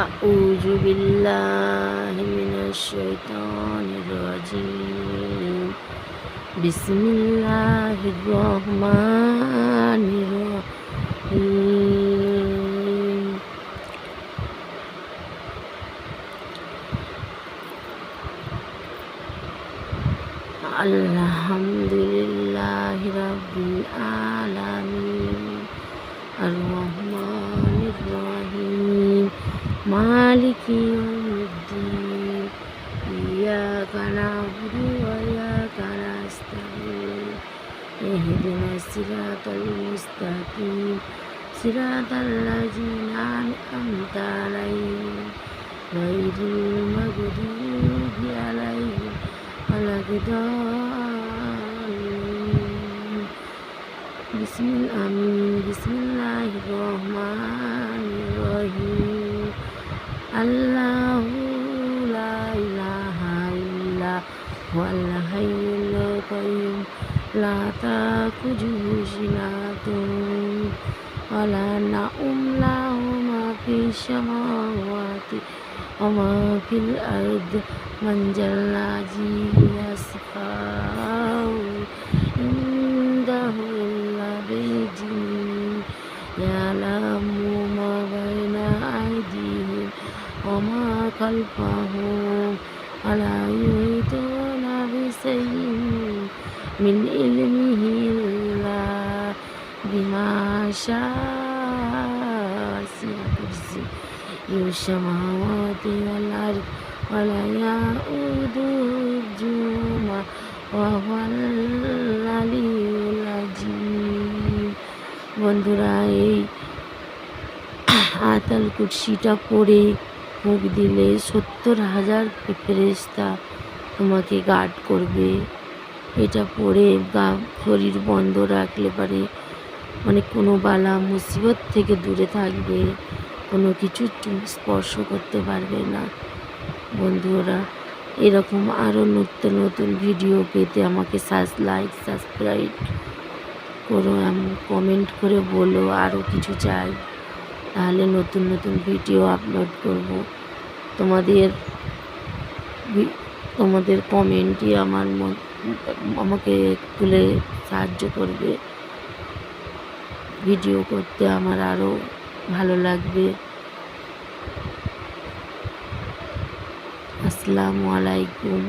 আউযু বিল্লাহি মিনাশ শাইতানির রাজিম। বিসমিল্লাহির রহমানির রহিম। আলহামদুলিল্লাহি রাব্বিল আলামিন। আর রহমানির রহিম। মালিকি ইয়াউমিদ্দিন। ইয়াকা না'বুদু ওয়া ইয়াকা নাস্তাঈন। ইহদিনাস সিরাতাল মুস্তাকিম। সিরাতাল্লাযীনা আন'আমতা আলাইহিম গায়রিল মাগদুবি আলাইহিম ওয়ালাদ-দাল্লিন। বিসমিল্লাহির রহমানির রহিম। আল্লাহু লা ইলাহা ইল্লা হুয়াল হাইয়ুল কাইয়্যুম লা তাখুযুহু সিনাতুন ওয়া লা নাওম লাহু মা ফিস সামাওয়াতি ওয়া মা ফিল আরদি মান জাল্লাযী ইয়াশফা'u ইনদাহু ইল্লা বিইذনিহি ইয়ালামু মা বাইনা আইদিহিম ওয়া মা খালফাহুম ওয়া লা ইউহিতুনা বিশাইইন মিন ইলমিহি ইল্লা বিমা শাআ। ওয়াসি'a কুরসিয়্যুহুস সামাওয়াতি ওয়াল আরদ ওয়া লা ইয়াউদুহু হিফযুহুমা ওয়া হুয়াল আলিয়্যুল আযীম। বন্ধুরা, এই আয়াতুল কুরসিটা পড়ে মুখ দিলে ৭০,০০০ ফেরেশতা তোমাকে গার্ড করবে। এটা পড়ে শরীর বন্ধ রাখলে পারে কোনো বালা মুসিবত থেকে দূরে থাকবে, কোনো কিছু স্পর্শ করতে পারবে না। বন্ধুরা, এরকম আরও নিত্য নতুন ভিডিও পেতে আমাকে লাইক সাবস্ক্রাইব করো, কমেন্ট করে বলো আরও কিছু চাই, তাহলে নতুন নতুন ভিডিও আপলোড করব। তোমাদের কমেন্টই আমাকে তুলে সাহায্য করবে, ভিডিও করতে আমার আরও ভালো লাগবে। আসসালামু আলাইকুম।